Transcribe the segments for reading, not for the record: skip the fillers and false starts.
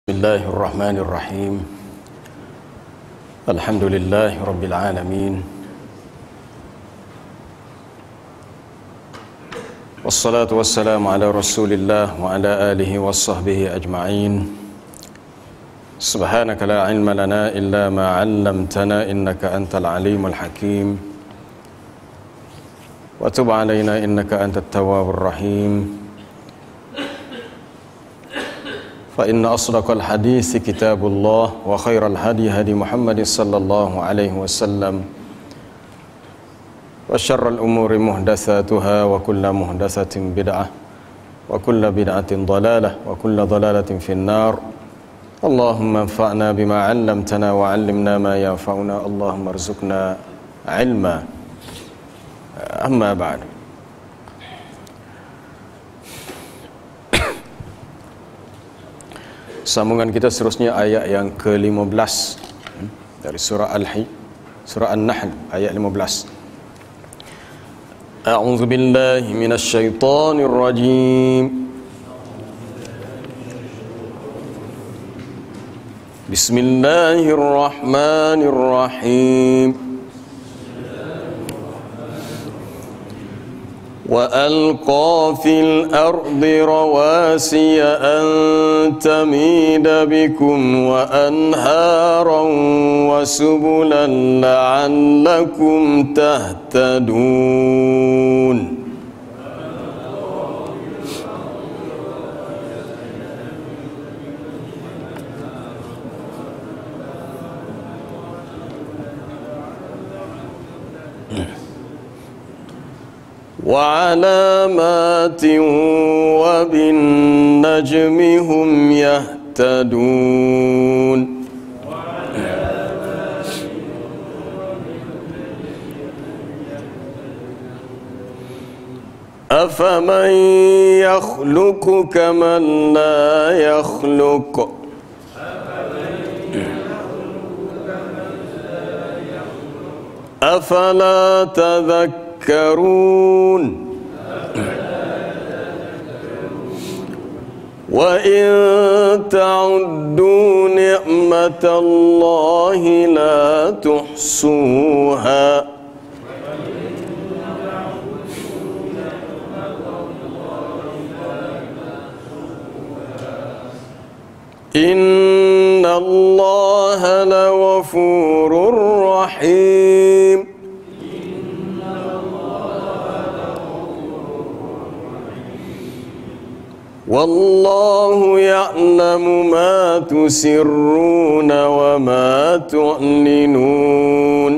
Bismillahirrahmanirrahim. Alhamdulillahi rabbil alamin. Wassalatu wassalamu ala Rasulillah wa ala alihi wassahbihi ajma'in. Subhanaka la ilma lana illa ma 'allamtana innaka antal alimul hakim. Wa tub 'alaina innaka antat tawwabur rahim. فإن أصدق الحديث كتاب الله وخير الهدي هدي محمد صلى الله عليه وسلم وشر الأمور محدثاتها وكل محدثة بدعة وكل بدعة ضلالة وكل ضلالة في النار. اللهم انفعنا بما علمتنا وعلمنا ما ينفعنا اللهم ارزقنا علما. أما بعد، sambungan kita seterusnya ayat yang ke-15 dari surah An-Nahl ayat 15. A'udzu billahi minasy syaithanir rajim. Bismillahirrahmanirrahim. وألقى في الأرض رواسي أن تميد بكم وأنهارا وسبلا لعلكم تهتدون. وعلامات وبالنجم هم يهتدون. أفمن يخلق كمن لا يخلق أفلا تذكرون. وإن تعدوا نعمة الله لا تحصوها إن الله لغفور رحيم. والله يعلم ما تسرون وما تعلنون.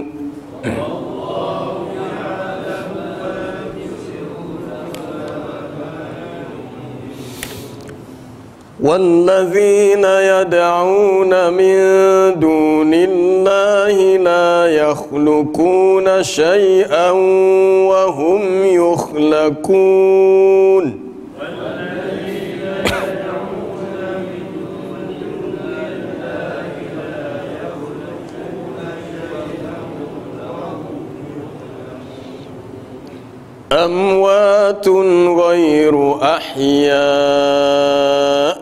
والذين يدعون من دون الله لا يخلقون شيئا وهم يخلقون. أموات غير أحياء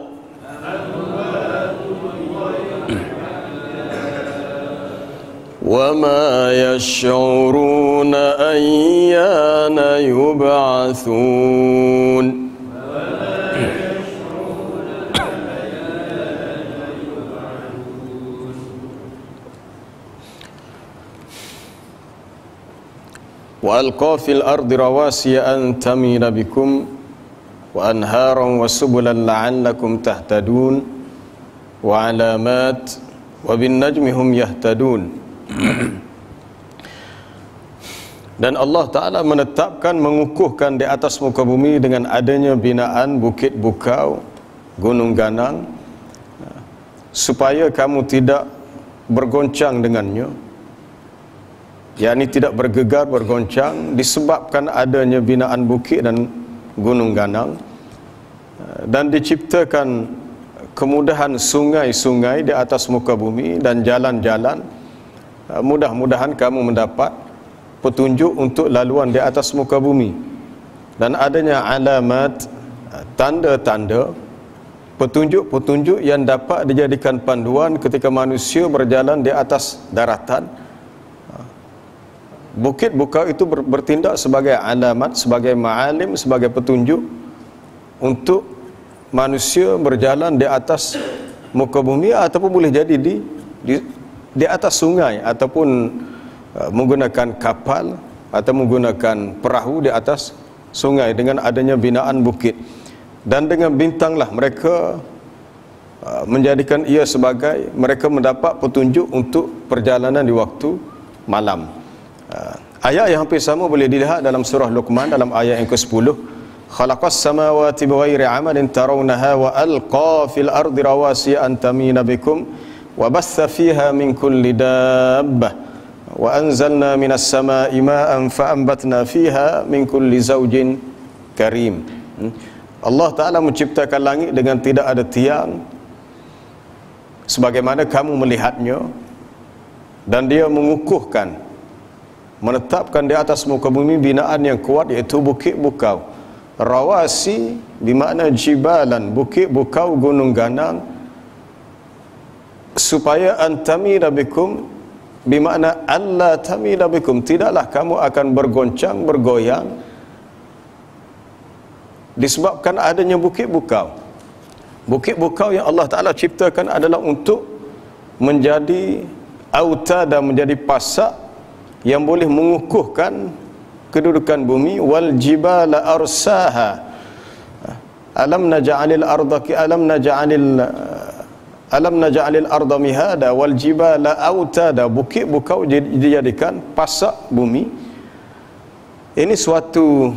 وما يشعرون أيان يبعثون. وألقى في الأرض رواسي أن تميد بكم وأنهارا وسبلا لعلكم تهتدون وعلامات وبالنجم هم يهتدون. Dan Allah Ta'ala menetapkan, mengukuhkan di atas muka bumi dengan adanya binaan bukit bukau, gunung ganang, supaya kamu tidak bergoncang dengannya, yakni tidak bergegar, bergoncang, disebabkan adanya binaan bukit dan gunung ganang, dan diciptakan kemudahan sungai-sungai di atas muka bumi dan jalan-jalan. Mudah-mudahan kamu mendapat petunjuk untuk laluan di atas muka bumi, dan adanya alamat, tanda-tanda petunjuk-petunjuk yang dapat dijadikan panduan ketika manusia berjalan di atas daratan. Bukit Bukau itu bertindak sebagai alamat, sebagai ma'alim, sebagai petunjuk untuk manusia berjalan di atas muka bumi, ataupun boleh jadi di atas sungai, ataupun menggunakan kapal atau menggunakan perahu di atas sungai dengan adanya binaan bukit. Dan dengan bintanglah mereka menjadikan ia sebagai, mereka mendapat petunjuk untuk perjalanan di waktu malam. Ayat yang hampir sama boleh dilihat dalam surah Luqman dalam ayat yang ke-10. Khalaqas samawati bighairi amalin tarawnaha wa alqa fil ardi rawasiya an tamina bikum wa bassa fiha min kulli dabbah wa anzalna minas samai ma'an fa anbatna fiha min kulli zawjin karim. Allah Ta'ala menciptakan langit dengan tidak ada tiang sebagaimana kamu melihatnya, dan dia mengukuhkan, menetapkan di atas muka bumi binaan yang kuat, iaitu Bukit Bukau. Rawasi bermakna jibalan, Bukit Bukau gunung ganang, supaya antamida bikum bermakna alla tamida bikum, tidaklah kamu akan bergoncang bergoyang disebabkan adanya Bukit Bukau. Bukit Bukau yang Allah Ta'ala ciptakan adalah untuk menjadi autada, menjadi pasak yang boleh mengukuhkan kedudukan bumi. Wal jibala arsaha alam naj'alil arda mihada wal jibala autada. Bukit Bukau dijadikan pasak bumi. Ini suatu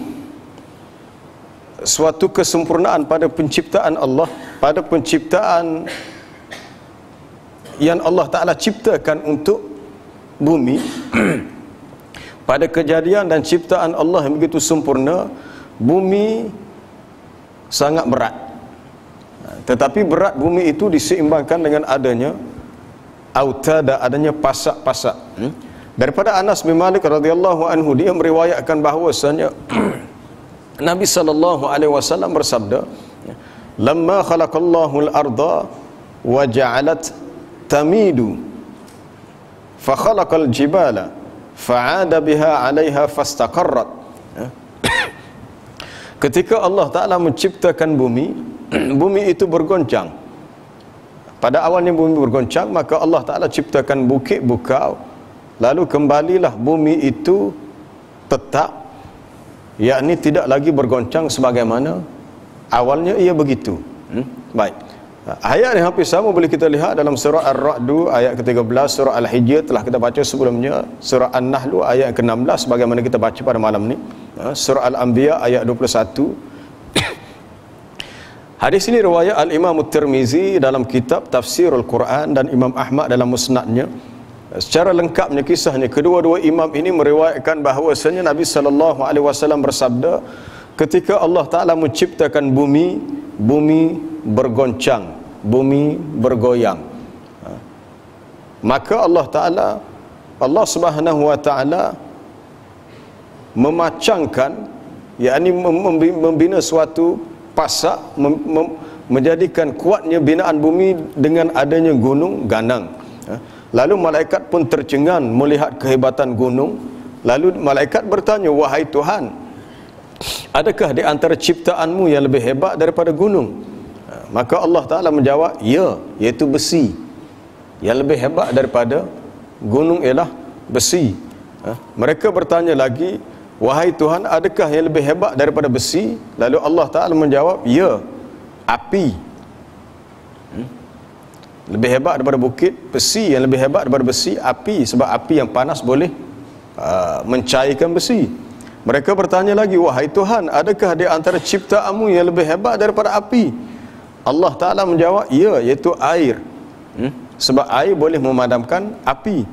kesempurnaan pada penciptaan Allah, pada penciptaan yang Allah Ta'ala ciptakan untuk bumi. Pada kejadian dan ciptaan Allah yang begitu sempurna, bumi sangat berat, tetapi berat bumi itu diseimbangkan dengan adanya autada, adanya pasak-pasak. Daripada Anas bin Malik radhiyallahu anhu, dia meriwayatkan bahawasanya Nabi sallallahu alaihi wasallam bersabda, lamma khalaqallahu al-arda wa ja'alat tamidu fa khalaqal jibala fa'ada biha 'alaiha fastaqarrat. Ketika Allah Ta'ala menciptakan bumi, bumi itu bergoncang. Pada awalnya bumi bergoncang, maka Allah Ta'ala ciptakan Bukit Bukau, lalu kembalilah bumi itu tetap, yakni tidak lagi bergoncang sebagaimana awalnya ia begitu. Baik. Ayat yang hampir sama boleh kita lihat dalam surah Ar-Ra'd ayat ke-13, surah Al-Hijr telah kita baca sebelumnya, surah An-Nahl ayat ke-16 bagaimana kita baca pada malam ni, surah Al-Anbiya ayat 21. Hadis ini riwayat Al-Imam At-Tirmizi dalam kitab Tafsirul Quran dan Imam Ahmad dalam musnadnya. Secara lengkapnya kisahnya, kedua-dua imam ini meriwayatkan bahawasanya Nabi sallallahu alaihi wasallam bersabda, ketika Allah Ta'ala menciptakan bumi, bumi bergoncang, bumi bergoyang. Maka Allah Ta'ala, Allah Subhanahu wa Ta'ala memacangkan, yakni membina suatu pasak, menjadikan kuatnya binaan bumi dengan adanya gunung ganang. Lalu malaikat pun tercengang melihat kehebatan gunung. Lalu malaikat bertanya, wahai Tuhan, adakah di antara ciptaanmu yang lebih hebat daripada gunung? Maka Allah Ta'ala menjawab, ya, iaitu besi. Yang lebih hebat daripada gunung ialah besi. Mereka bertanya lagi, wahai Tuhan, adakah yang lebih hebat daripada besi? Lalu Allah Ta'ala menjawab, ya, api. Lebih hebat daripada bukit, besi. Yang lebih hebat daripada besi, api. Sebab api yang panas boleh mencairkan besi. Mereka bertanya lagi, wahai Tuhan, adakah di antara ciptaanmu yang lebih hebat daripada api? Allah Ta'ala menjawab, ya, iaitu air. Sebab air boleh memadamkan api.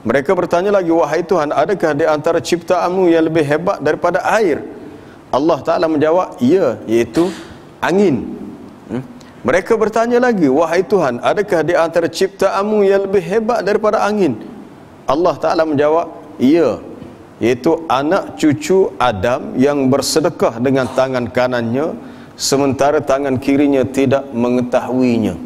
Mereka bertanya lagi, wahai Tuhan, adakah di antara ciptaanmu yang lebih hebat daripada air? Allah Ta'ala menjawab, ya, iaitu angin. Mereka bertanya lagi, wahai Tuhan, adakah di antara ciptaanmu yang lebih hebat daripada angin? Allah Ta'ala menjawab, ya, iaitu anak cucu Adam yang bersedekah dengan tangan kanannya sementara tangan kirinya tidak mengetahuinya.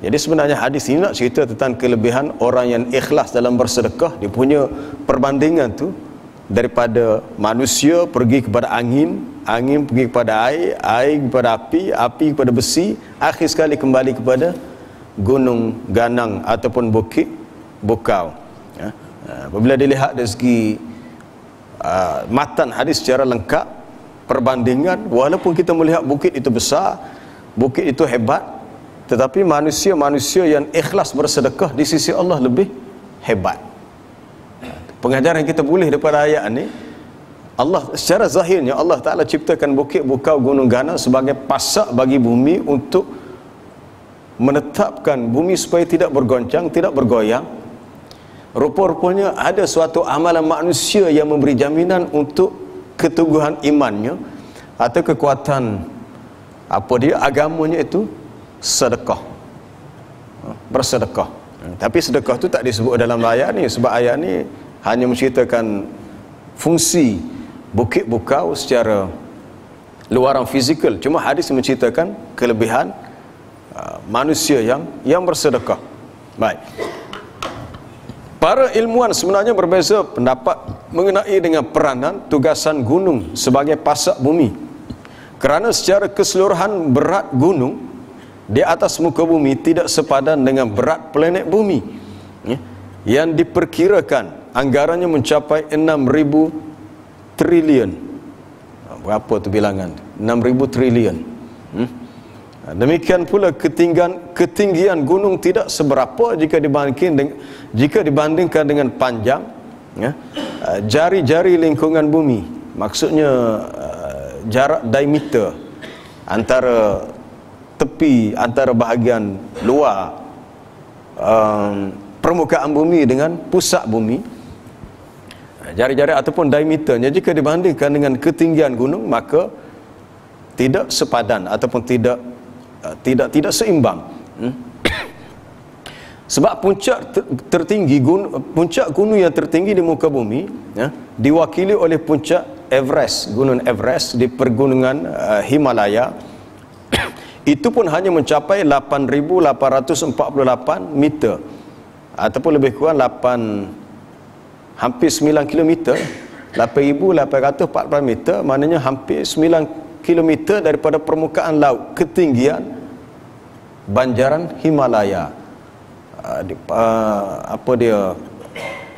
Jadi sebenarnya hadis ini nak cerita tentang kelebihan orang yang ikhlas dalam bersedekah. Dia punya perbandingan tu daripada manusia pergi kepada angin, angin pergi kepada air, air kepada api, api kepada besi, akhir sekali kembali kepada gunung ganang ataupun bukit bukau. Ya. Apabila dilihat dari segi matan hadis secara lengkap, perbandingan, walaupun kita melihat bukit itu besar, bukit itu hebat, tetapi manusia-manusia yang ikhlas bersedekah di sisi Allah lebih hebat. Pengajaran yang kita boleh daripada ayat ni, Allah secara zahirnya Allah Ta'ala ciptakan bukit bukau gunung ganang sebagai pasak bagi bumi untuk menetapkan bumi supaya tidak bergoncang, tidak bergoyang. Rupa-rupanya ada suatu amalan manusia yang memberi jaminan untuk keteguhan imannya atau kekuatan agamanya, itu sedekah, bersedekah. Tapi sedekah itu tak disebut dalam ayat ni, sebab ayat ni hanya menceritakan fungsi bukit bukau secara luaran fizikal. Cuma hadis menceritakan kelebihan manusia yang bersedekah. Baik. Para ilmuwan sebenarnya berbeza pendapat mengenai dengan peranan tugasan gunung sebagai pasak bumi. Kerana secara keseluruhan berat gunung di atas muka bumi tidak sepadan dengan berat planet bumi, yang diperkirakan anggarannya mencapai 6,000 triliun. Berapa tu bilangan? 6,000 triliun. Demikian pula ketinggian gunung tidak seberapa jika dibandingkan dengan panjang jari-jari lingkungan bumi. Maksudnya jarak diameter antara tepi, antara bahagian luar permukaan bumi dengan pusat bumi, jari-jari ataupun diameternya jika dibandingkan dengan ketinggian gunung, maka tidak sepadan ataupun tidak seimbang. Sebab puncak gunung yang tertinggi di muka bumi diwakili oleh puncak Everest, gunung Everest di pergunungan Himalaya. Itu pun hanya mencapai 8,848 meter ataupun lebih kurang hampir 9 km, 8,848 meter, maknanya hampir 9 km daripada permukaan laut, ketinggian banjaran Himalaya.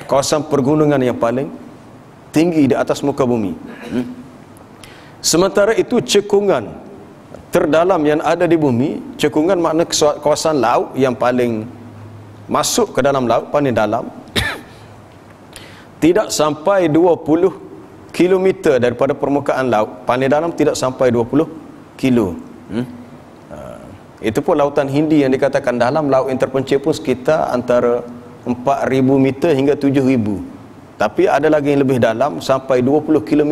Kawasan pergunungan yang paling tinggi di atas muka bumi. Sementara itu cekungan terdalam yang ada di bumi, cekungan makna kawasan laut yang paling masuk ke dalam laut, paling dalam, tidak sampai 20 km daripada permukaan laut. Paling dalam tidak sampai 20 kilo. Itu pun lautan Hindi yang dikatakan dalam. Laut yang terpencil pun sekitar antara 4,000 meter hingga 7,000. Tapi ada lagi yang lebih dalam, sampai 20 km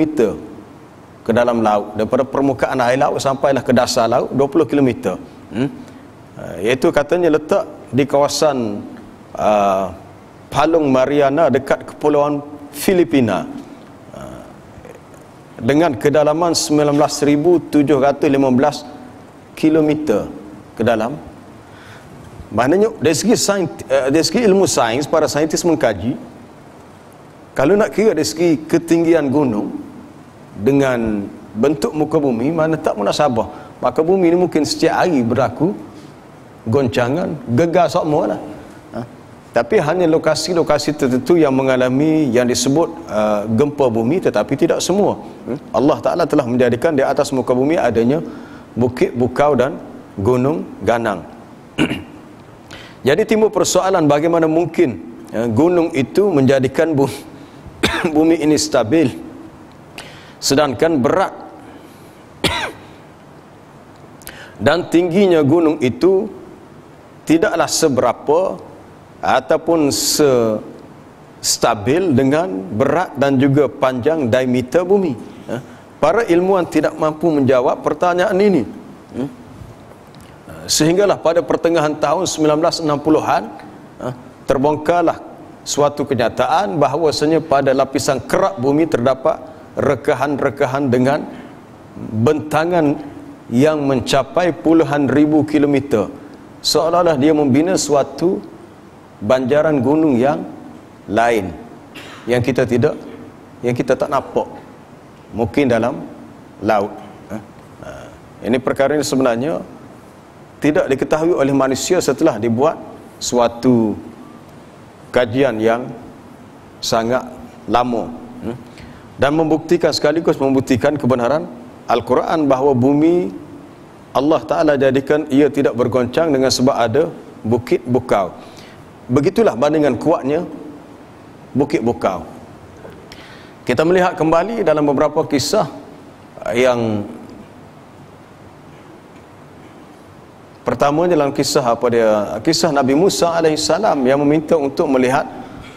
ke dalam laut. Daripada permukaan air laut sampailah ke dasar laut 20 km. Iaitu katanya letak di kawasan Palung Mariana dekat kepulauan Filipina, dengan kedalaman 19,715 km ke dalam. Maknanya dari segi ilmu sains, para saintis mengkaji, kalau nak kira dari segi ketinggian gunung dengan bentuk muka bumi, mana tak munasabah, maka bumi ini mungkin setiap hari berlaku goncangan, gegar semua lah. Tapi hanya lokasi-lokasi tertentu yang mengalami yang disebut gempa bumi, tetapi tidak semua. Allah Ta'ala telah menjadikan di atas muka bumi adanya bukit bukau dan gunung ganang. Jadi timbul persoalan, bagaimana mungkin gunung itu menjadikan bumi ini stabil, sedangkan berat dan tingginya gunung itu tidaklah seberapa ataupun stabil dengan berat dan juga panjang diameter bumi. Para ilmuwan tidak mampu menjawab pertanyaan ini. Sehinggalah pada pertengahan tahun 1960-an terbongkarlah suatu kenyataan bahawasanya pada lapisan kerak bumi terdapat rekahan-rekahan dengan bentangan yang mencapai puluhan ribu kilometer, seolah-olah dia membina suatu banjaran gunung yang lain yang kita tak nampak, mungkin dalam laut. Ini perkara ini sebenarnya tidak diketahui oleh manusia setelah dibuat suatu kajian yang sangat lama, dan sekaligus membuktikan kebenaran Al-Quran bahawa bumi Allah Ta'ala jadikan ia tidak bergoncang dengan sebab ada bukit bukau. Begitulah bandingan kuatnya bukit bukau. Kita melihat kembali dalam beberapa kisah yang pertama dalam kisah Nabi Musa alaihissalam yang meminta untuk melihat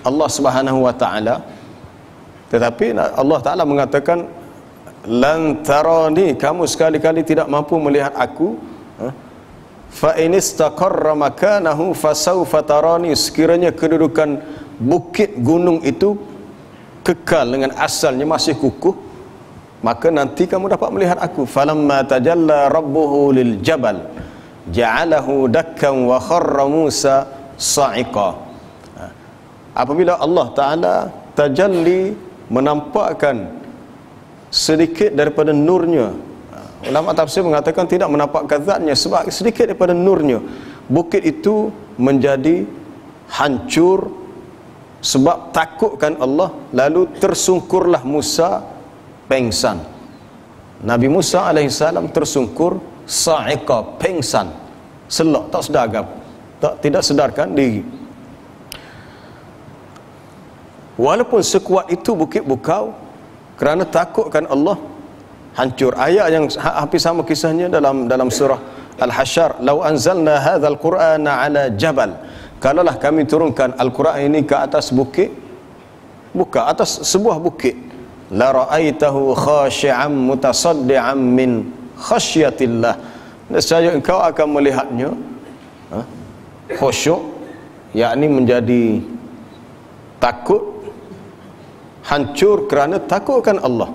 Allah Subhanahu wa taala, tetapi Allah Taala mengatakan lan tarani, kamu sekali-kali tidak mampu melihat aku. Fa in istaqarra makanahu fasawfa tarani, sekiranya kedudukan bukit gunung itu kekal dengan asalnya masih kukuh, maka nanti kamu dapat melihat aku. Falamma tajalla rabbuhu lil jabal ja'alahu dakkan wa kharra Musa sa'iqa. Apabila Allah Ta'ala tajalli, menampakkan sedikit daripada nurnya, ulama tafsir mengatakan tidak menampakkan zatnya, sebab sedikit daripada nurnya bukit itu menjadi hancur sebab takutkan Allah, lalu tersungkurlah Musa pengsan. Nabi Musa alaihissalam tersungkur sa'iqa, pengsan, selok, tak sedar, tidak sedarkan diri. Walaupun sekuat itu bukit bukau, kerana takutkan Allah, hancur. Ayat yang hampir sama kisahnya dalam surah Al-Hasyr, lau anzalna hadzal qur'ana ala jabal, kalaulah kami turunkan Al-Quran ini ke atas bukit, atas sebuah bukit, la ra'aitahu khashi'an mutasaddian min khasyatillah, nescaya engkau akan melihatnya khusyuk, yakni menjadi takut, hancur kerana takutkan Allah.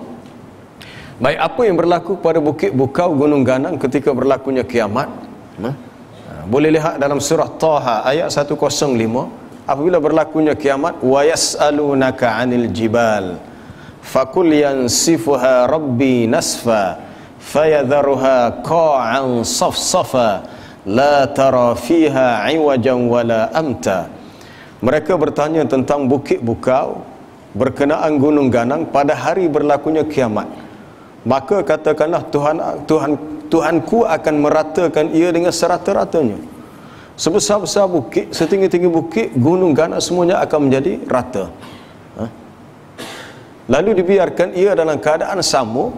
Baik, apa yang berlaku pada bukit bukau gunung ganang ketika berlakunya kiamat? Boleh lihat dalam surah Taha ayat 105, apabila berlakunya kiamat, wa yas'alunaka 'anil jibal faqul yansifuha rabbi nasfa fayadharuha qa'an safsafa la tara fiha 'iwajan wala amta. Mereka bertanya tentang bukit bukau berkenaan gunung ganang pada hari berlakunya kiamat. Maka katakanlah, Tuhanku akan meratakan ia dengan serata-ratanya. Sebesar-besar bukit, setinggi-tinggi bukit, gunung ganang semuanya akan menjadi rata. Lalu dibiarkan ia dalam keadaan sama,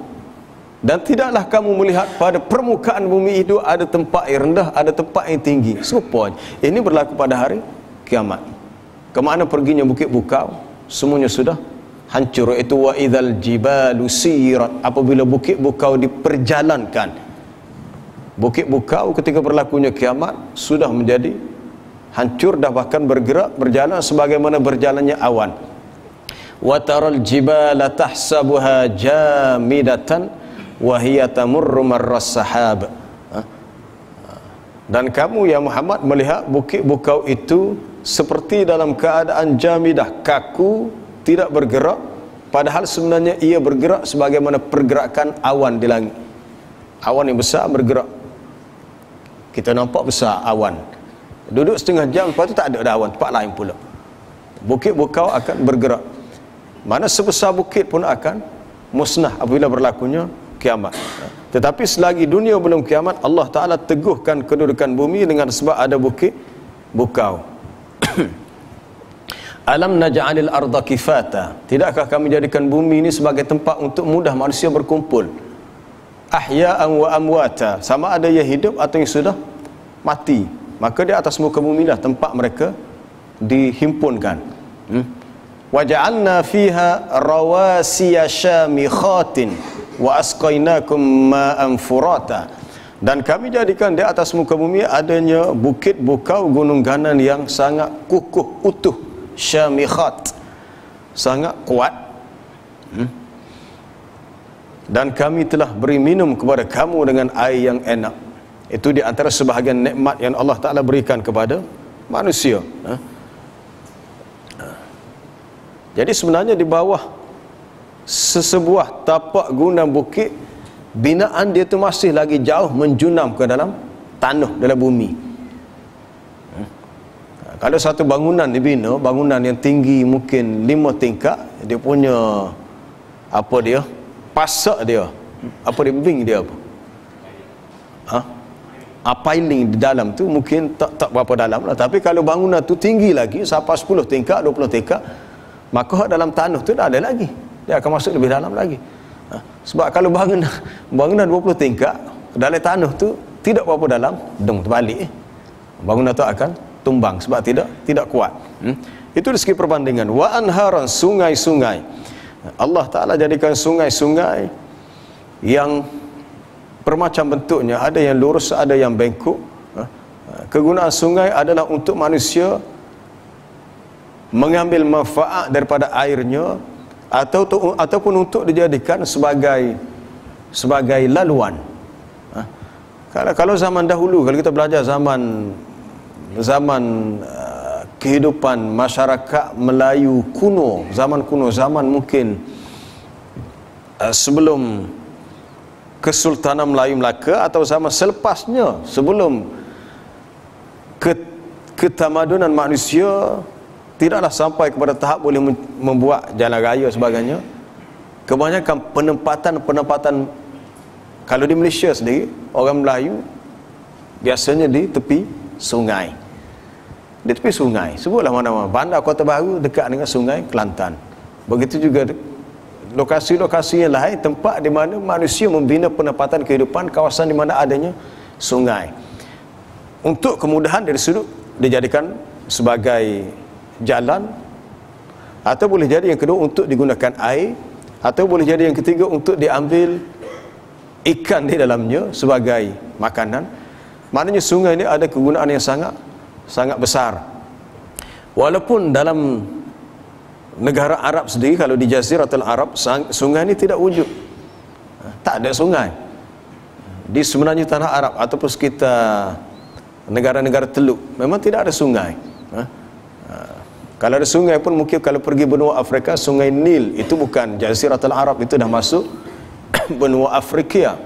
dan tidaklah kamu melihat pada permukaan bumi itu ada tempat yang rendah, ada tempat yang tinggi. Serupanya ini berlaku pada hari kiamat. Kemana perginya bukit bukau? Semuanya sudah hancur. Itu wa idzal jibalu sirat, apabila bukit bukau diperjalankan. Bukit bukau ketika berlakunya kiamat sudah menjadi hancur, dah bahkan berjalan sebagaimana berjalannya awan. Wa taral jibala tahsabuha jamidatan wa hiya tamurru marras sahab. Dan kamu ya Muhammad melihat bukit bukau itu seperti dalam keadaan jamidah, kaku, tidak bergerak, padahal sebenarnya ia bergerak sebagaimana pergerakan awan di langit. Awan yang besar bergerak, kita nampak besar awan, duduk setengah jam, lepas tu tak ada awan, tempat lain pula. Bukit bukau akan bergerak, mana sebesar bukit pun akan musnah apabila berlakunya kiamat. Tetapi selagi dunia belum kiamat, Allah Ta'ala teguhkan kedudukan bumi dengan sebab ada bukit bukau. Alam naj'alil arda kifata, tidakkah kami jadikan bumi ini sebagai tempat untuk mudah manusia berkumpul? Ahya'an wa amwata, sama ada yang hidup atau yang sudah mati, maka di atas muka bumi lah tempat mereka dihimpunkan. Waja'alna fiha rawasiya syamikhatin wa asqainakum ma'an furata, dan kami jadikan di atas muka bumi adanya bukit bukau gunung ganang yang sangat kukuh, utuh, syamikhat, sangat kuat. dan kami telah beri minum kepada kamu dengan air yang enak. Itu di antara sebahagian nikmat yang Allah Ta'ala berikan kepada manusia. Jadi sebenarnya di bawah sesebuah tapak gunung bukit, binaan dia tu masih lagi jauh menjunam ke dalam tanah, dalam bumi. Kalau satu bangunan dibina, bangunan yang tinggi mungkin 5 tingkat, dia punya apa dia, pasak dia, apa dia, bing dia apa, piling di dalam tu mungkin tak berapa dalam lah. Tapi kalau bangunan tu tinggi lagi sampai 10 tingkat, 20 tingkat, maka dalam tanah tu dah ada lagi, dia akan masuk lebih dalam lagi. Sebab kalau bangunan 20 tingkat dalam tanah tu tidak berapa dalam, dong terbalik, bangunan tu akan tumbang sebab tidak kuat. Itu dari segi perbandingan. Wa anharan, sungai-sungai. Allah Ta'ala jadikan sungai-sungai yang bermacam bentuknya, ada yang lurus, ada yang bengkok. Kegunaan sungai adalah untuk manusia mengambil manfaat daripada airnya, ataupun untuk dijadikan sebagai laluan. Kalau zaman dahulu, kalau kita belajar zaman kehidupan masyarakat Melayu kuno, zaman mungkin sebelum Kesultanan Melayu Melaka, atau zaman selepasnya, sebelum ketamadunan manusia tidaklah sampai kepada tahap boleh membuat jalan raya sebagainya. Kebanyakan penempatan kalau di Malaysia sendiri, orang Melayu biasanya di tepi sungai. Di tepi sungai, sebutlah mana-mana, Bandar Kota Baru dekat dengan Sungai Kelantan. Begitu juga lokasi-lokasi yang lain, tempat di mana manusia membina penempatan kehidupan, kawasan di mana adanya sungai. Untuk kemudahan dari sudut dijadikan sebagai jalan, atau boleh jadi yang kedua untuk digunakan air, atau boleh jadi yang ketiga untuk diambil ikan di dalamnya sebagai makanan. Maknanya sungai ini ada kegunaan yang sangat besar. Walaupun dalam negara Arab sendiri, kalau di Jaziratul Arab, sungai ini tidak wujud, tak ada sungai di sebenarnya tanah Arab ataupun sekitar negara-negara Teluk, memang tidak ada sungai. Kalau ada sungai pun mungkin kalau pergi benua Afrika, Sungai Nil itu bukan Jaziratul Arab, itu dah masuk benua Afrika.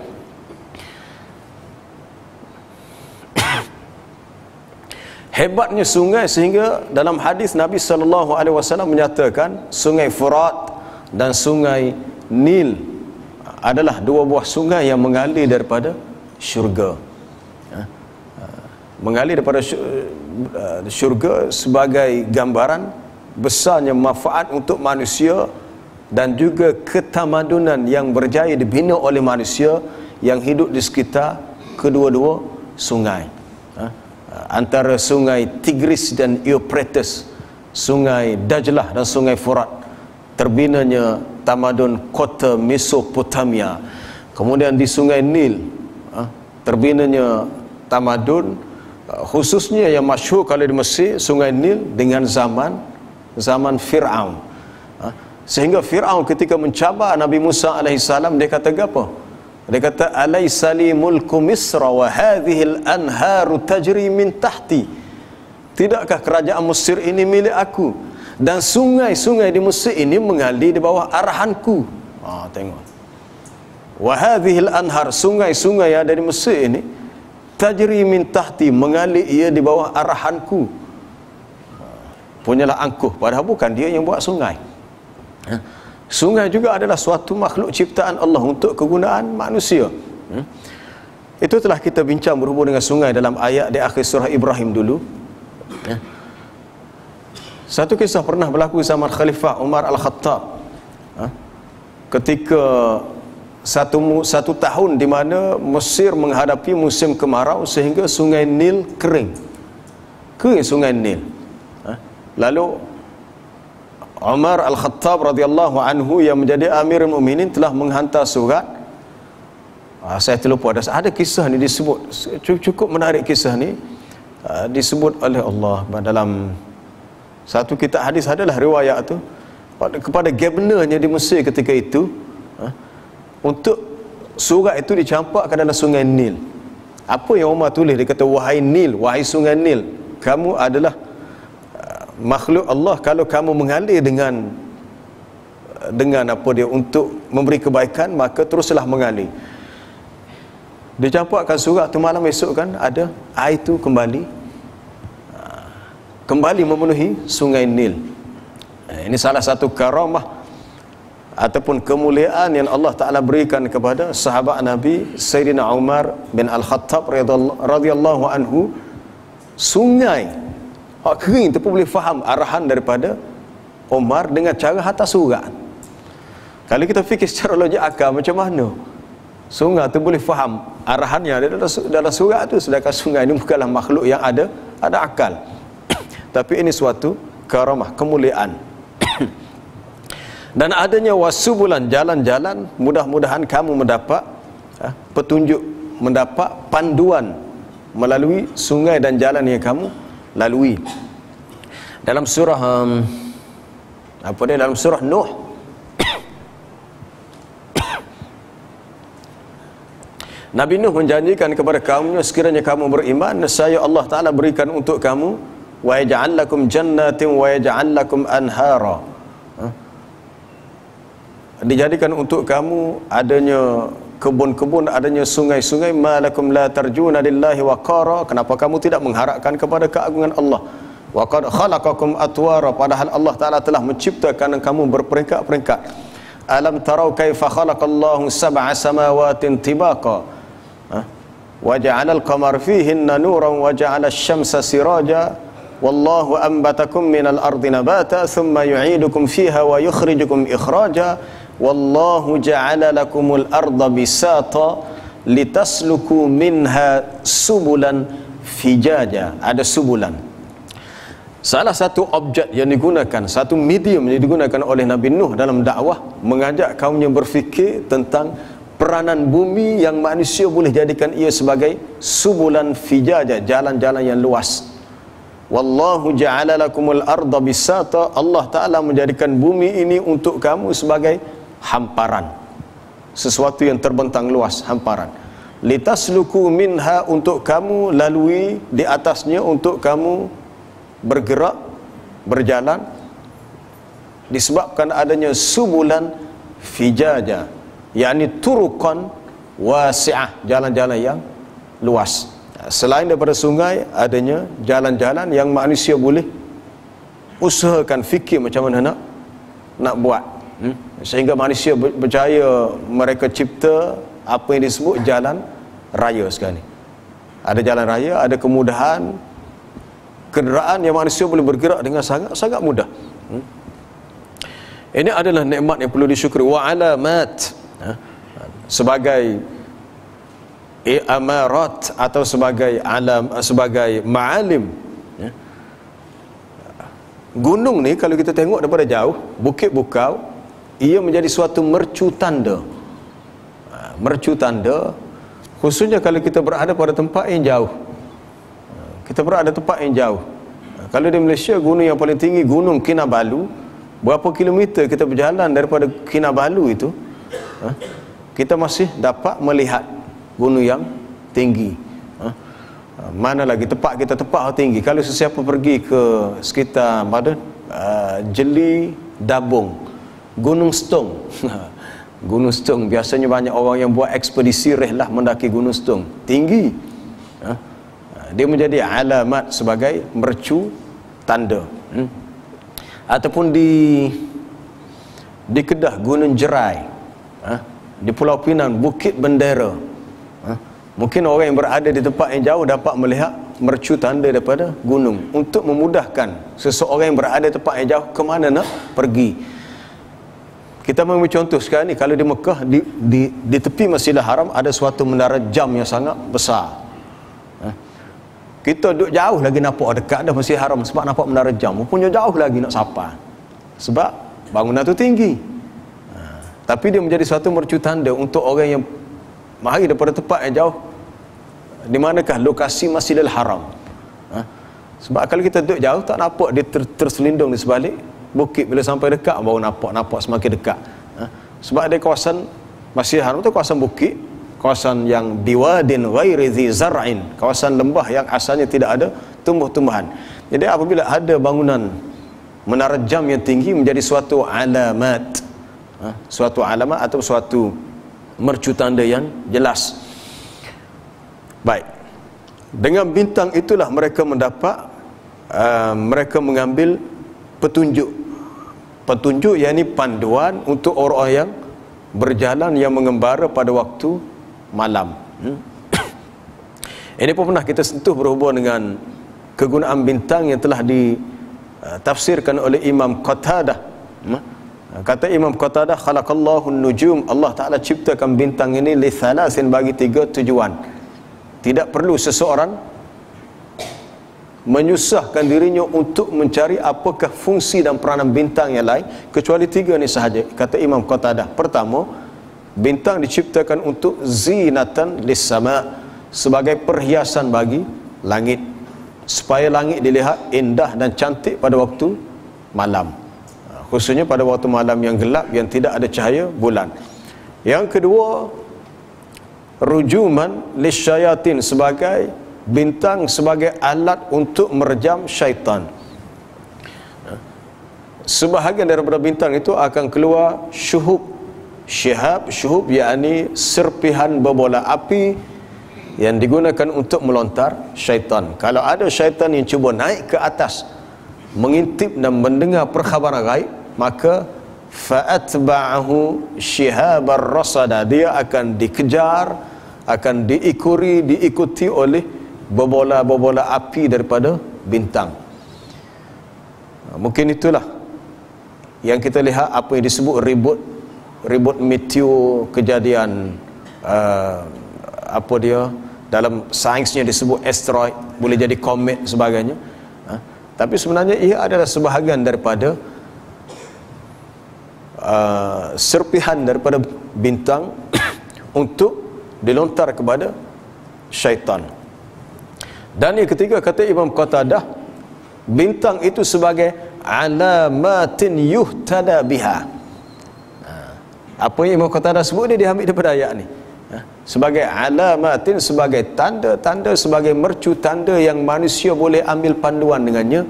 Hebatnya sungai sehingga dalam hadis Nabi SAW menyatakan Sungai Furat dan Sungai Nil adalah dua buah sungai yang mengalir daripada syurga. Mengalir daripada syurga sebagai gambaran besarnya manfaat untuk manusia dan juga ketamadunan yang berjaya dibina oleh manusia yang hidup di sekitar kedua-dua sungai. Antara Sungai Tigris dan Euphrates, Sungai Dajlah dan Sungai Furat, terbinanya tamadun kota Mesopotamia. Kemudian di Sungai Nil terbinanya tamadun, khususnya yang masyhur kalau di Mesir, Sungai Nil dengan zaman Fir'aun. Sehingga Fir'aun ketika mencabar Nabi Musa alaihissalam, dia kata apa? Dia kata, alaysa li mulku Misra wa hadhihi al-anharu tajri min tahti. Tidakkah kerajaan Mesir ini milik aku dan sungai-sungai di Mesir ini mengalir di bawah arahanku. Tengok. Wa hadhihi al-anhar, sungai-sungai yang ada di Mesir ini, tajri min tahti, mengalir ia di bawah arahanku. Punyalah angkuh, padahal bukan dia yang buat sungai. Sungai juga adalah suatu makhluk ciptaan Allah untuk kegunaan manusia. Itu telah kita bincang berhubung dengan sungai dalam ayat di akhir surah Ibrahim dulu. Satu kisah pernah berlaku zaman Khalifah Umar Al-Khattab. Ketika satu tahun di mana Mesir menghadapi musim kemarau sehingga Sungai Nil kering Sungai Nil. Lalu Umar Al-Khattab radhiyallahu anhu yang menjadi Amirul Mukminin telah menghantar surat. Saya terlupa, ada kisah ni disebut, cukup menarik kisah ni, disebut oleh Allah dalam satu kitab hadis. Adalah riwayat tu kepada gubernurnya di Mesir ketika itu, untuk surat itu dicampakkan dalam sungai Nil. Apa yang Umar tulis? Dia kata, wahai Nil, wahai sungai Nil, kamu adalah makhluk Allah. Kalau kamu mengalir dengan apa dia untuk memberi kebaikan, maka teruslah mengalir. Dia campakkan surat tu, malam esok kan ada air tu kembali memenuhi sungai Nil. Ini salah satu karamah ataupun kemuliaan yang Allah Ta'ala berikan kepada sahabat Nabi Sayyidina Umar bin Al-Khattab radhiyallahu anhu. Sungai kering tu pun boleh faham arahan daripada Umar dengan cara hantar surat. Kalau kita fikir secara logik akal, macam mana sungai tu boleh faham arahannya dalam surat tu, sedangkan sungai ini bukanlah makhluk yang ada akal. Tapi ini suatu karamah, kemuliaan. Dan adanya wasubulan, jalan-jalan, mudah-mudahan kamu mendapat petunjuk, mendapat panduan melalui sungai dan jalan yang kamu lalui. Dalam surah dalam surah Nuh, Nabi Nuh menjanjikan kepada kaumnya, sekiranya kamu beriman, nescaya Allah Ta'ala berikan untuk kamu, wa yaj'al lakum jannatin wa yaj'al lakum anhara. Dijadikan untuk kamu adanya kebun-kebun, adanya sungai-sungai. Malakum la tarjuna lillahi waqara. Kenapa kamu tidak mengharapkan kepada keagungan Allah? Wa qad khalaqakum atwara. Padahal Allah Ta'ala telah menciptakan kamu berperingkat-peringkat. Alam tarau kaifa khalaqallahu sab'a samawatin tibaqa. Wa ja'ala al-qamara fihinna nuran wa ja'ala asy-syamsa siraja. Wallahu anbatakum minal ardi nabata thumma yu'idukum fiha wa yukhrijukum ikhraja. Wallahu ja'ala lakumul arda bisata litasluku minha subulan fijaja. Ada subulan. Salah satu objek yang digunakan, satu medium yang digunakan oleh Nabi Nuh dalam dakwah, mengajak kaumnya berfikir tentang peranan bumi yang manusia boleh jadikan ia sebagai subulan fijaja, jalan-jalan yang luas. Wallahu ja'ala lakumul arda bisata. Allah Ta'ala menjadikan bumi ini untuk kamu sebagai hamparan, sesuatu yang terbentang luas, hamparan. Litasluku minha, untuk kamu lalui di atasnya, untuk kamu bergerak, berjalan, disebabkan adanya subulan fijaja, yakni turuqan wasi'ah, jalan-jalan yang luas. Selain daripada sungai, adanya jalan-jalan yang manusia boleh usahakan, fikir macam mana nak buat, sehingga manusia berjaya mereka cipta apa yang disebut jalan raya sekarang ni. Ada jalan raya, ada kemudahan kenderaan yang manusia boleh bergerak dengan sangat mudah. Ini adalah nikmat yang perlu disyukuri. Wa alamat, sebagai amarat atau sebagai alam, sebagai ma'alim. Gunung ni kalau kita tengok daripada jauh, bukit bukau, ia menjadi suatu mercu tanda. Mercu tanda khususnya kalau kita berada pada tempat yang jauh. Kita berada tempat yang jauh. Kalau di Malaysia, gunung yang paling tinggi Gunung Kinabalu. Berapa kilometer kita berjalan daripada Kinabalu itu, kita masih dapat melihat gunung yang tinggi. Mana lagi tempat kita tempat tinggi. Kalau sesiapa pergi ke sekitar Jeli, Dabung, Gunung Stong Gunung Stong, biasanya banyak orang yang buat ekspedisi rehlah mendaki Gunung Stong, tinggi. Dia menjadi alamat sebagai mercu tanda. Ataupun di Kedah, Gunung Jerai, di Pulau Pinang, Bukit Bendera. Mungkin orang yang berada di tempat yang jauh dapat melihat mercu tanda daripada gunung, untuk memudahkan seseorang yang berada di tempat yang jauh ke mana nak pergi. Kita mengambil contoh sekarang ni, kalau di Mekah, di tepi Masjidil Haram ada suatu menara jam yang sangat besar. Kita duduk jauh lagi nampak dekat dah Masjidil Haram, sebab nampak menara jam, punya jauh lagi nak sampai, sebab bangunan tu tinggi. Tapi dia menjadi suatu mercu tanda untuk orang yang mari daripada tempat yang jauh, di manakah lokasi Masjidil Haram. Sebab kalau kita duduk jauh tak nampak, dia terselindung di sebalik bukit. Bila sampai dekat baru nampak semakin dekat. Sebab ada kawasan Masjidil Haram itu kawasan bukit, kawasan yang biwadin ghairi dzi zar'in, kawasan lembah yang asalnya tidak ada tumbuh-tumbuhan. Jadi apabila ada bangunan menara jam yang tinggi menjadi suatu alamat, suatu alamat atau suatu mercu tanda yang jelas. Baik, dengan bintang itulah mereka mendapat mereka mengambil petunjuk, yakni panduan untuk orang yang berjalan, yang mengembara pada waktu malam. Ini pun pernah kita sentuh berhubung dengan kegunaan bintang yang telah ditafsirkan oleh Imam Qatadah. Kata Imam Qatadah, khalaqallahu nujum, Allah Ta'ala ciptakan bintang ini li thalasin, bagi 3 tujuan. Tidak perlu seseorang menyusahkan dirinya untuk mencari apakah fungsi dan peranan bintang yang lain, kecuali 3 ni sahaja. Kata Imam Qatadah, pertama, bintang diciptakan untuk zinatan lis-sama, sebagai perhiasan bagi langit, supaya langit dilihat indah dan cantik pada waktu malam, khususnya pada waktu malam yang gelap, yang tidak ada cahaya bulan. Yang kedua, rujuman lisyayatin, sebagai bintang sebagai alat untuk merejam syaitan. Sebahagian daripada bintang itu akan keluar syuhub, syuhub yakni serpihan berbola api yang digunakan untuk melontar syaitan. Kalau ada syaitan yang cuba naik ke atas mengintip dan mendengar perkhabaran gaib, maka fa'atba'ahu shihabar rasada, dia akan dikejar, akan diikuti oleh bobola-bobola api daripada bintang. Mungkin itulah yang kita lihat apa yang disebut ribut meteor, kejadian apa dia dalam sainsnya disebut asteroid, boleh jadi komet sebagainya. Tapi sebenarnya ia adalah sebahagian daripada serpihan daripada bintang untuk dilontar kepada syaitan. Dan yang ketiga, kata Imam Qatadah, bintang itu sebagai alamatin yuhtada biha. Apa yang Imam Qatadah sebut ni diambil daripada ayat ni. Sebagai alamatin, sebagai tanda-tanda, sebagai mercu tanda yang manusia boleh ambil panduan dengannya,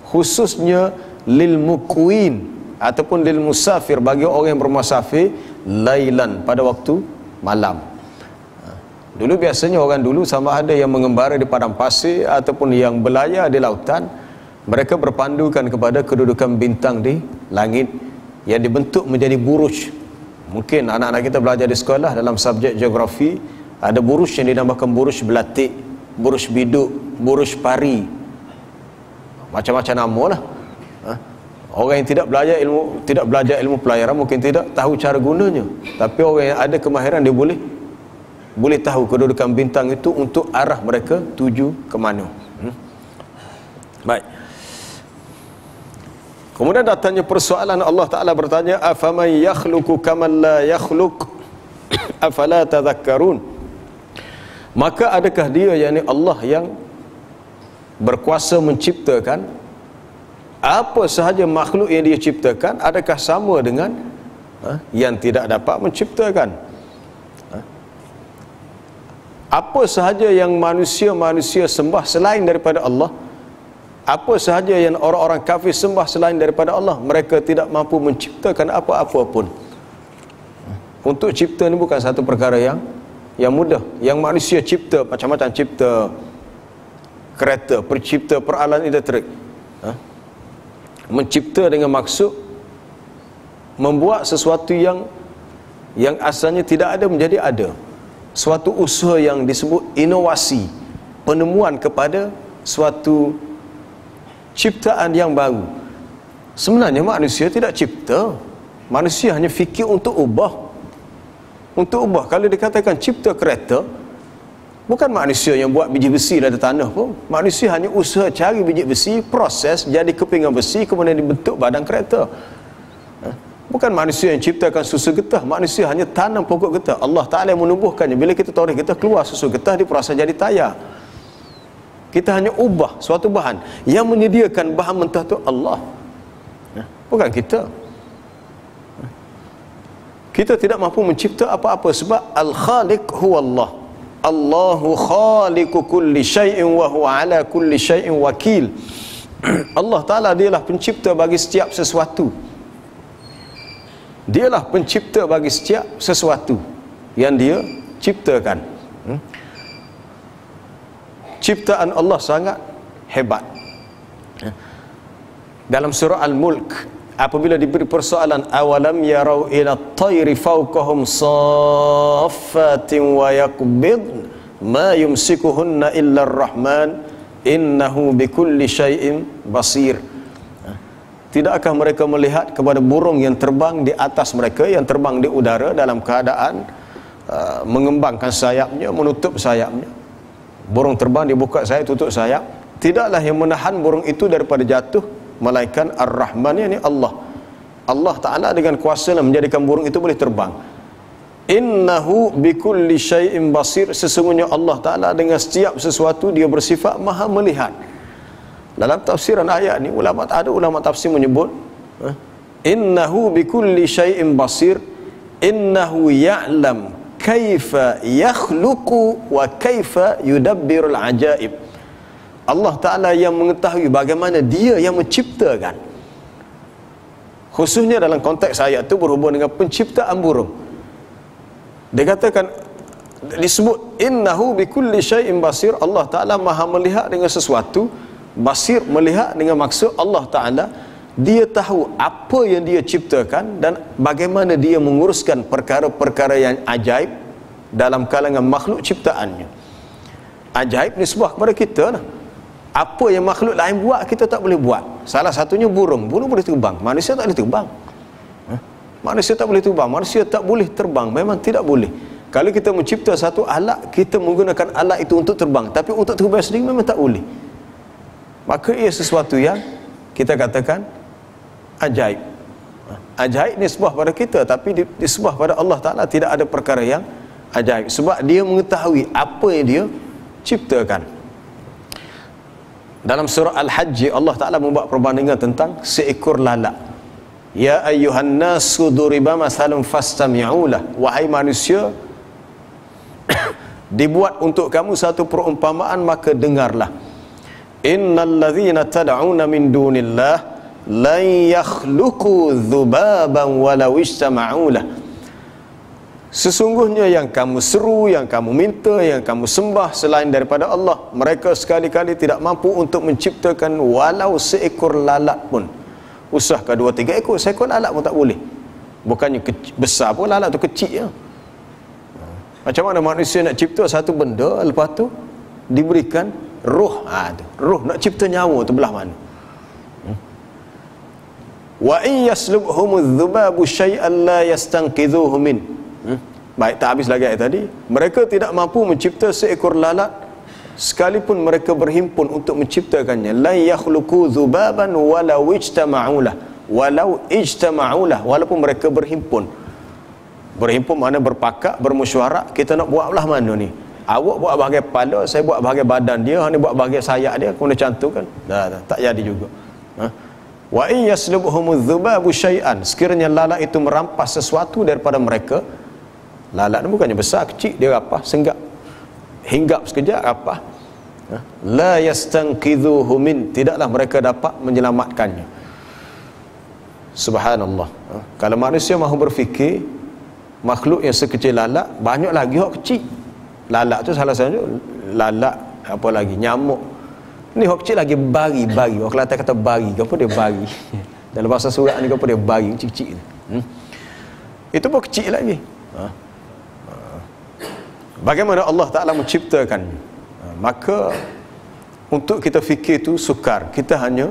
khususnya lil muqwin ataupun lil musafir, bagi orang yang bermusafir lailan, pada waktu malam. Dulu biasanya orang dulu, sama ada yang mengembara di padang pasir ataupun yang berlayar di lautan, mereka berpandukan kepada kedudukan bintang di langit yang dibentuk menjadi buruj. Mungkin anak-anak kita belajar di sekolah dalam subjek geografi, ada buruj yang dinamakan buruj belatik, buruj biduk, buruj pari, macam-macam nama lah. Orang yang tidak belajar ilmu pelayaran mungkin tidak tahu cara gunanya, tapi orang yang ada kemahiran, dia boleh tahu kedudukan bintang itu untuk arah mereka tuju ke mana. Baik. Kemudian datangnya persoalan, Allah Ta'ala bertanya, afaman yakhluqu kaman la yakhluq afala tadhakkarun. Maka adakah dia, yakni Allah, yang berkuasa menciptakan apa sahaja makhluk yang dia ciptakan, adakah sama dengan yang tidak dapat menciptakan? Apa sahaja yang manusia sembah selain daripada Allah, apa sahaja yang orang-orang kafir sembah selain daripada Allah, mereka tidak mampu menciptakan apa-apa pun. Untuk cipta ni bukan satu perkara yang mudah. Yang manusia cipta macam-macam, cipta kereta, cipta peralatan elektrik, mencipta dengan maksud membuat sesuatu yang asalnya tidak ada menjadi ada. Suatu usaha yang disebut inovasi, penemuan kepada suatu ciptaan yang baru. Sebenarnya manusia tidak cipta, manusia hanya fikir untuk ubah. Kalau dikatakan cipta kereta, bukan manusia yang buat biji besi dari tanah pun. Manusia hanya usaha cari biji besi, proses jadi kepingan besi, kemudian dibentuk badan kereta. Bukan manusia yang ciptakan susu getah, manusia hanya tanam pokok getah. Allah Ta'ala yang menumbuhkannya. Bila kita tarik getah, keluar susu getah, diproses jadi tayar. Kita hanya ubah suatu bahan. Yang menyediakan bahan mentah itu Allah, bukan kita. Kita tidak mampu mencipta apa-apa sebab Al-Khaliq huwa Allah. Allahu khaliqu kulli syai'in wa huwa ala kulli syai'in wakil. Allah Ta'ala dialah pencipta bagi setiap sesuatu. Dialah pencipta bagi setiap sesuatu yang dia ciptakan. Ciptaan Allah sangat hebat. Dalam surah Al-Mulk, apabila diberi persoalan, awalam yarau ila at-tayri fawqahum saffatin wa yaqbid ma yumsikuhunna illa ar-rahman innahu bikulli syai'in basir. Tidakkah mereka melihat kepada burung yang terbang di atas mereka, yang terbang di udara dalam keadaan mengembangkan sayapnya, menutup sayapnya. Burung terbang, dia buka sayap, tutup sayap. Tidaklah yang menahan burung itu daripada jatuh melainkan Ar-Rahman, yakni Allah. Allah Ta'ala dengan kuasa menjadikan burung itu boleh terbang. Innahu bikulli syai'in basir. Sesungguhnya Allah Ta'ala dengan setiap sesuatu dia bersifat maha melihat. Dalam tafsiran ayat ni, ada ulama tafsir menyebut innahu bikulli syai'in basir, innahu ya'lam kaifa yakhluqu wa kaifa yudabbirul ajaib. Allah Ta'ala yang mengetahui bagaimana dia yang menciptakan. Khususnya dalam konteks ayat itu berhubung dengan penciptaan burung. Dia katakan, disebut innahu bikulli syai'in basir. Allah Ta'ala maha melihat dengan sesuatu. Basir, melihat dengan maksud Allah Ta'ala dia tahu apa yang dia ciptakan dan bagaimana dia menguruskan perkara-perkara yang ajaib dalam kalangan makhluk ciptaannya. Ajaib nisbah kepada kita lah. Apa yang makhluk lain buat, kita tak boleh buat. Salah satunya burung. Burung boleh terbang, manusia tak boleh terbang. Manusia tak boleh terbang, manusia tak boleh terbang, memang tidak boleh. Kalau kita mencipta satu alat, kita menggunakan alat itu untuk terbang, tapi untuk terbang sendiri memang tak boleh. Maka ia sesuatu yang kita katakan ajaib. Ajaib nisbah pada kita, tapi nisbah pada Allah Ta'ala tidak ada perkara yang ajaib, sebab dia mengetahui apa yang dia ciptakan. Dalam surah Al-Hajj, Allah Ta'ala membuat perbandingan tentang seekor lalat. Ya ayyuhan nasu duriba masalun fastami'u lah. Wahai manusia, dibuat untuk kamu satu perumpamaan, maka dengarlah. Innal ladzina tad'una min dunillah lan yakhluqu dhubaban walau ijtama'u lah. Sesungguhnya yang kamu seru, yang kamu minta, yang kamu sembah selain daripada Allah, mereka sekali-kali tidak mampu untuk menciptakan walau seekor lalat pun. Usahkah 2-3 ekor, seekor lalat pun tak boleh. Bukannya besar pun, lalat tu kecil je. Macam mana manusia nak cipta satu benda, lepas tu diberikan roh. Roh nak cipta nyawa tu belah mana? Wa in yaslubhumudh dhubabu syai'an la yastanqidhuhu min. Baik, tak habis lagi ayat tadi. Mereka tidak mampu mencipta seekor lalat sekalipun mereka berhimpun untuk menciptakannya. La yakhluqu dhubaban walau ijtama'ulah. Walau ijtama'ulah, walaupun mereka berhimpun. Berhimpun mana berpakat, bermusyawarah, kita nak buat belah mana ni? Awak buat bahagian kepala, saya buat bahagian badan dia, ni buat bahagian sayap dia, kemudian cantum kan? Tak jadi juga. Wa in yaslubhumudh dhubabu syai'an, sekiranya lalat itu merampas sesuatu daripada mereka. Lalat ni bukannya besar, kecil, dia rapah, senggap, hinggap sekejap, rapah. La yastanqidhuhu min, tidaklah mereka dapat menyelamatkannya. Subhanallah. Kalau manusia mahu berfikir, makhluk yang sekecil lalat, banyak lagi hak kecil. Lalat tu salah satu, lalat, apa lagi, nyamuk. Ni hak kecil lagi, bari. Orang Kelantan kata bari, apa dia bari? Dalam bahasa surat ni apa dia bari, kecil-kecil. Itu pun kecil lagi. Bagaimana Allah Ta'ala menciptakan? Maka untuk kita fikir tu sukar. Kita hanya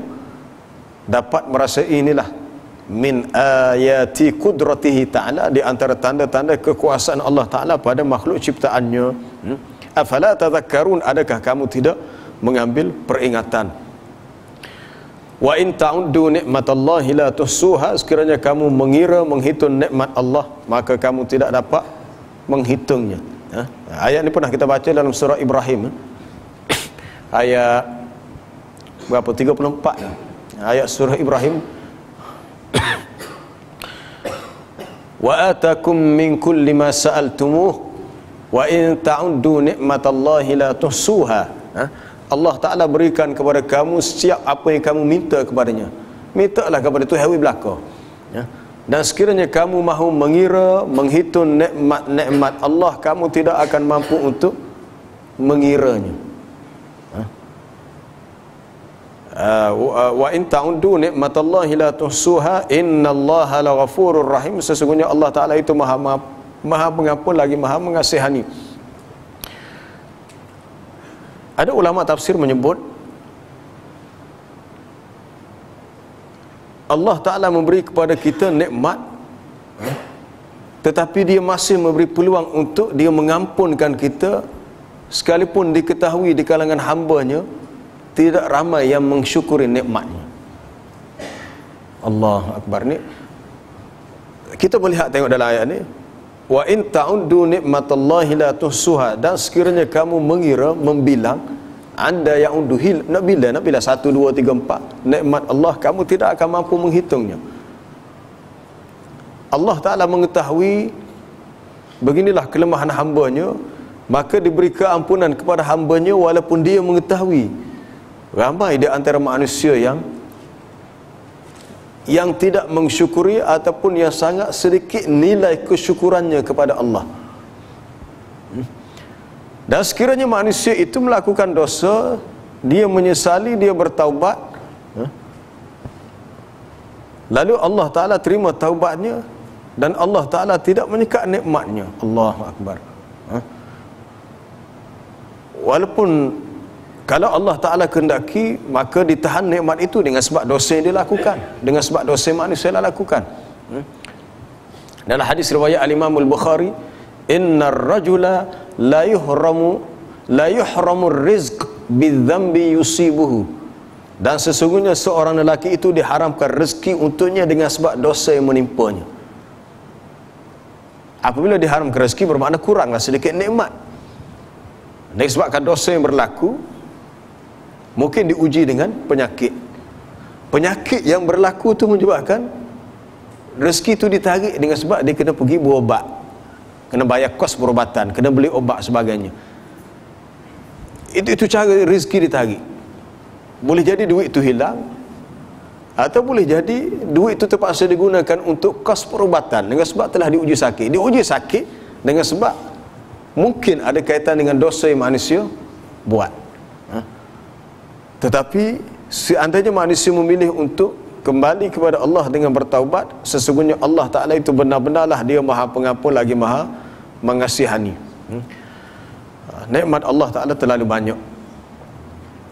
dapat merasa inilah min ayati qudratihi ta'ala, di antara tanda-tanda kekuasaan Allah Ta'ala pada makhluk ciptaannya. Afala tadhakkarun, adakah kamu tidak mengambil peringatan? Wa in ta'uddu nikmatallahi la tuhsuha, sekiranya kamu mengira menghitung nikmat Allah, maka kamu tidak dapat menghitungnya. Ayat ni pernah kita baca dalam surah Ibrahim, ayat berapa, 34. Ayat surah Ibrahim wa atakum min kulli ma sa'altumuh wa in ta'uddu ni'matallahi la tuhsuha. Allah Ta'ala berikan kepada kamu setiap apa yang kamu minta kepadanya. Mintalah kepada Tuhan belaka. Dan sekiranya kamu mahu mengira, menghitung nikmat-nikmat Allah, kamu tidak akan mampu untuk mengiranya. Wa in ta'uddu ni'matallahi la tuhsuha innallaha laghafurur rahim. Sesungguhnya Allah Ta'ala itu maha pengampun lagi maha mengasihani. Ada ulama tafsir menyebut Allah Ta'ala memberi kepada kita nikmat, tetapi dia masih memberi peluang untuk dia mengampunkan kita, sekalipun diketahui di kalangan hamba-Nya tidak ramai yang mensyukuri nikmatnya. Allahu Akbar. Ni kita boleh tengok dalam ayat ni, wa in ta'uddu ni'matallahi la tuhsuha. Dan sekiranya kamu mengira, membilang, anda yang unduhil, nak bila 1, 2, 3, 4 nikmat Allah, kamu tidak akan mampu menghitungnya. Allah Ta'ala mengetahui beginilah kelemahan hamba-Nya, maka diberi keampunan kepada hamba-Nya walaupun dia mengetahui ramai di antara manusia yang tidak mensyukuri ataupun yang sangat sedikit nilai kesyukurannya kepada Allah. Dan sekiranya manusia itu melakukan dosa, dia menyesali, dia bertaubat, lalu Allah Ta'ala terima taubatnya dan Allah Ta'ala tidak menyekat nikmatnya. Allahu Akbar. Walaupun kalau Allah Ta'ala kehendaki, maka ditahan nikmat itu dengan sebab dosa yang dia lakukan, dengan sebab dosa yang manusia yang lakukan. Dalam hadis riwayat Al-Imam Al-Bukhari, innar rajula la yuhramu rizq bidzambi yusibuhu. Dan sesungguhnya seorang lelaki itu diharamkan rezeki untuknya dengan sebab dosa yang menimpanya. Apabila diharamkan rezeki bermakna kuranglah sedikit nikmat. Disebabkan dosa yang berlaku, mungkin diuji dengan penyakit. Penyakit yang berlaku itu menyebabkan rezeki itu ditarik dengan sebab dia kena pergi berubat, kena bayar kos perubatan, kena beli obat sebagainya. Itu cara rezeki ditarik. Boleh jadi duit itu hilang, atau boleh jadi duit itu terpaksa digunakan untuk kos perubatan dengan sebab telah diuji sakit. Diuji sakit dengan sebab mungkin ada kaitan dengan dosa yang manusia buat. Tetapi seandainya manusia memilih untuk kembali kepada Allah dengan bertaubat, sesungguhnya Allah Ta'ala itu benar-benarlah dia maha pengampun lagi maha mengasihani. Nikmat Allah Ta'ala terlalu banyak,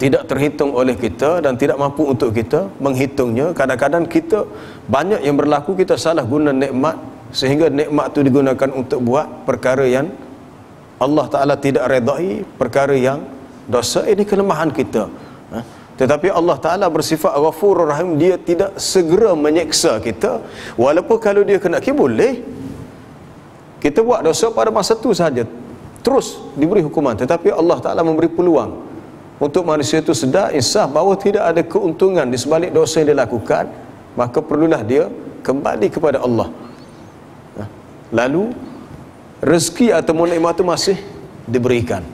tidak terhitung oleh kita dan tidak mampu untuk kita menghitungnya. Kadang-kadang kita banyak yang berlaku, kita salah guna nikmat sehingga nikmat itu digunakan untuk buat perkara yang Allah Ta'ala tidak redai, perkara yang dosa. Ini kelemahan kita. Tetapi Allah Ta'ala bersifat Ghafurur Rahim, dia tidak segera menyeksa kita. Walaupun kalau dia kenaki boleh kita buat dosa pada masa itu sahaja, terus diberi hukuman. Tetapi Allah Ta'ala memberi peluang untuk manusia itu sedar, insaf bahawa tidak ada keuntungan di sebalik dosa yang dia lakukan, maka perlulah dia kembali kepada Allah. Lalu rezeki atau nikmat itu masih diberikan.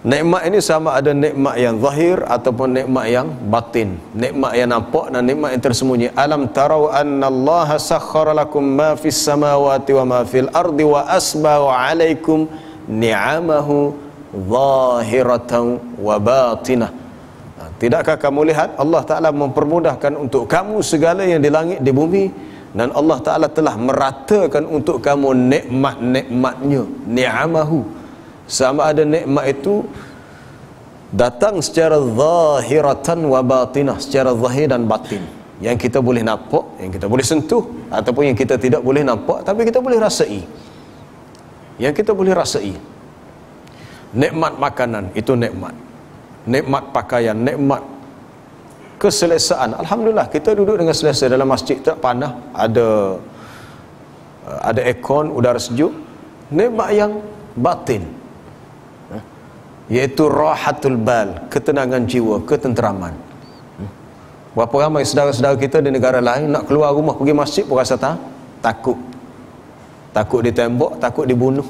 Nikmat ini sama ada nikmat yang zahir ataupun nikmat yang batin, nikmat yang nampak dan nikmat yang tersembunyi. Alam tarau annallaha sakhkhara lakum ma fis samawati wa ma fil ardi wa asbagha alaikum ni'amahu zahiratan wa batinah. Tidakkah kamu lihat Allah Ta'ala mempermudahkan untuk kamu segala yang di langit di bumi, dan Allah Ta'ala telah meratakan untuk kamu nikmat-nikmatnya. Ni'amahu, sama ada nikmat itu datang secara zahiratan wa batinah, secara zahir dan batin, yang kita boleh nampak, yang kita boleh sentuh, ataupun yang kita tidak boleh nampak tapi kita boleh rasai. Yang kita boleh rasai, nikmat makanan itu nikmat, nikmat pakaian, nikmat keselesaan. Alhamdulillah kita duduk dengan selesa dalam masjid, tak panas, ada aircon, udara sejuk. Nikmat yang batin, iaitu rahatul bal, ketenangan jiwa, ketenteraman. Berapa ramai saudara-saudara kita di negara lain nak keluar rumah pergi masjid pun rasa takut. takut ditembak, takut dibunuh.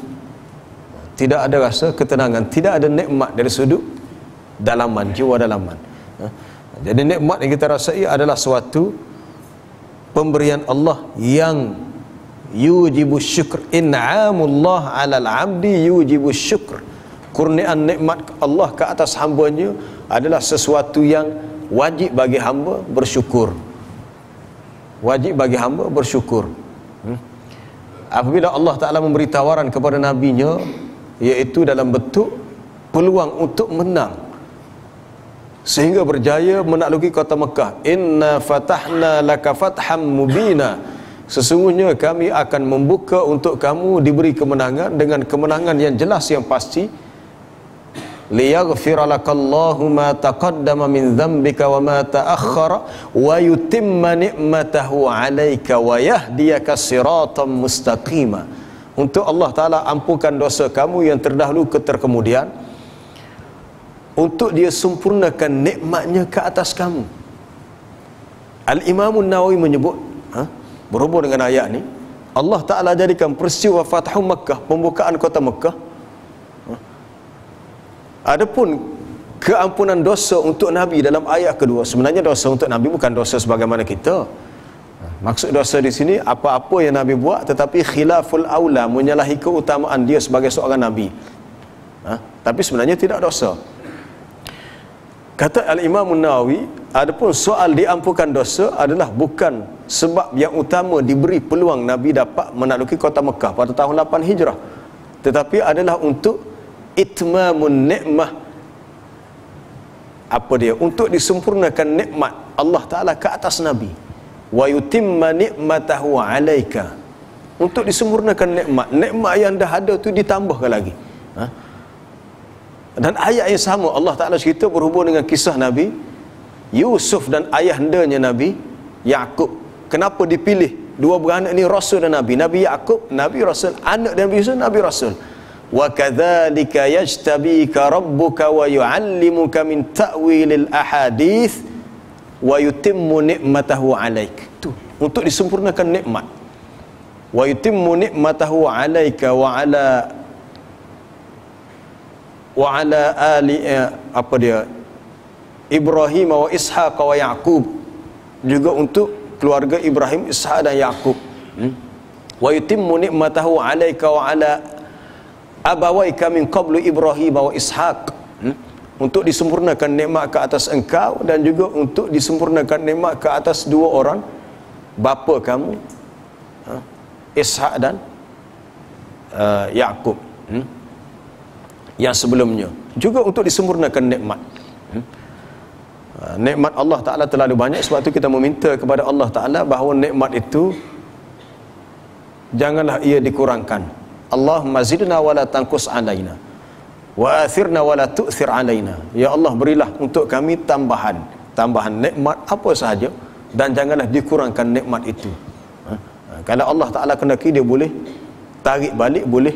Tidak ada rasa ketenangan, tidak ada nikmat dari sudut dalaman, jiwa dalaman. Jadi nikmat yang kita rasai adalah suatu pemberian Allah yang yujibu syukr. In'amullah 'alal 'abdi yujibu syukr. Kurniaan nikmat Allah ke atas hamba-Nya adalah sesuatu yang wajib bagi hamba bersyukur. Wajib bagi hamba bersyukur. Apabila Allah Ta'ala memberi tawaran kepada Nabi-Nya, iaitu dalam bentuk peluang untuk menang sehingga berjaya menakluki kota Mekah. Inna fatahna laka fatham mubina. Sesungguhnya kami akan membuka untuk kamu diberi kemenangan dengan kemenangan yang jelas, yang pasti. Liyaghfira lakallahu ma taqaddama min dhanbika wa ma ta'akhkhara wa yutimma ni'matahu 'alaika wa yahdiyaka siratan mustaqima. Untuk Allah Ta'ala ampunkan dosa kamu yang terdahulu ke terkemudian, untuk Dia sempurnakan nikmat-Nya ke atas kamu. Al-Imam Nawawi menyebut, berhubung dengan ayat ni, Allah Ta'ala jadikan peristiwa Fathu Makkah, pembukaan kota Makkah, adapun keampunan dosa untuk Nabi dalam ayat kedua. Sebenarnya dosa untuk Nabi bukan dosa sebagaimana kita. Maksud dosa di sini apa-apa yang Nabi buat tetapi khilaful aula, menyalahi keutamaan dia sebagai seorang Nabi. Tapi sebenarnya tidak dosa. Kata Al-Imam Nawawi, adapun soal diampunkan dosa adalah bukan sebab yang utama diberi peluang Nabi dapat menakluki kota Mekah pada tahun 8 Hijrah, tetapi adalah untuk itmamun nikmah. Apa dia? Untuk disempurnakan nikmat Allah Ta'ala ke atas Nabi. Wa yutimma ni'matahu 'alaika. Untuk disempurnakan nikmat yang dah ada tu ditambahkan lagi. Dan ayat yang sama Allah Ta'ala cerita berhubung dengan kisah Nabi Yusuf dan ayahandanya Nabi Yaqub. Kenapa dipilih dua beranak ni Rasul dan Nabi? Nabi Yaqub, Nabi Rasul. Anak Nabi Yusuf, Nabi Rasul. Wa kadzalika yajtabika rabbuka wa yu'allimuka min ta'wilil ahadith wa yutimmu ni'matahu 'alaik. Tu untuk disempurnakan nikmat. Wa yutimmu ni'matahu 'alaika wa 'ala ali apa dia? Ibrahim wa Ishaq wa Yaqub. Juga untuk keluarga Ibrahim, Ishaq dan Yaqub. Wa yutimmu ni'matahu 'alaika wa 'ala abawaika min qablu Ibrahim wa Ishaq. Untuk disempurnakan nikmat ke atas engkau dan juga untuk disempurnakan nikmat ke atas dua orang bapa kamu, Ishaq dan Yaqub, yang sebelumnya. Juga untuk disempurnakan nikmat. Nikmat Allah Ta'ala terlalu banyak, sebab itu kita meminta kepada Allah Ta'ala bahawa nikmat itu janganlah ia dikurangkan. Allahumma zidna wa la tanqus alaina wa athirna wa la tu'thir alaina. Ya Allah, berilah untuk kami tambahan nikmat apa sahaja dan janganlah dikurangkan nikmat itu. Kalau Allah Ta'ala kendaki, dia boleh tarik balik, boleh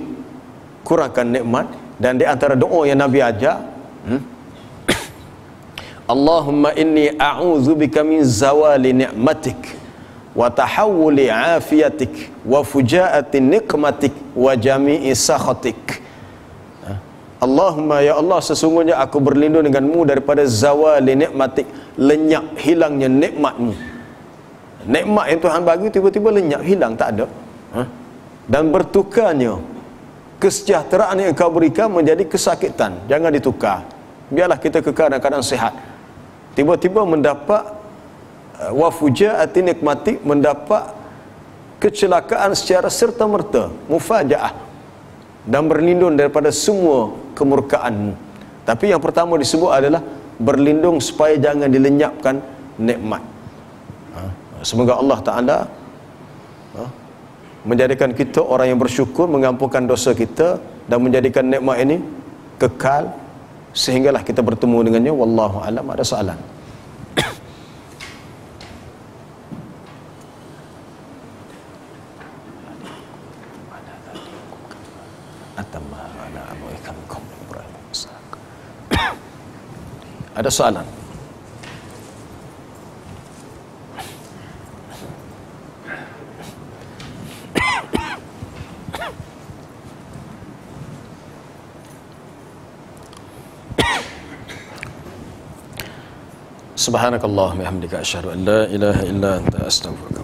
kurangkan nikmat. Dan di antara doa yang Nabi ajar, Allahumma inni a'udzubika min zawali ni'matik wa tahawuli afiyatik wa fujaati nikmatik wa jami'i sakhatik. Allahumma, ya Allah, sesungguhnya aku berlindung denganmu daripada zawali nikmatik, lenyap hilangnya nikmatmu. Nikmat yang Tuhan bagi tiba-tiba lenyap, hilang, tak ada. Dan bertukarnya kesejahteraan yang Engkau berikan menjadi kesakitan. Jangan ditukar. Biarlah kita kekal dalam keadaan sihat. Tiba-tiba mendapat wa fujaati nikmatik, mendapat kecelakaan secara serta-merta, mufajaah, dan berlindung daripada semua kemurkaanmu. Tapi yang pertama disebut adalah berlindung supaya jangan dilenyapkan nikmat. Semoga Allah Ta'ala menjadikan kita orang yang bersyukur, mengampunkan dosa kita dan menjadikan nikmat ini kekal sehinggalah kita bertemu dengannya. Wallahu a'lam. Ada soalan? Ada soalan? Subhanakallahumma wa bihamdika asyhadu an la ilaha illa anta astaghfiruka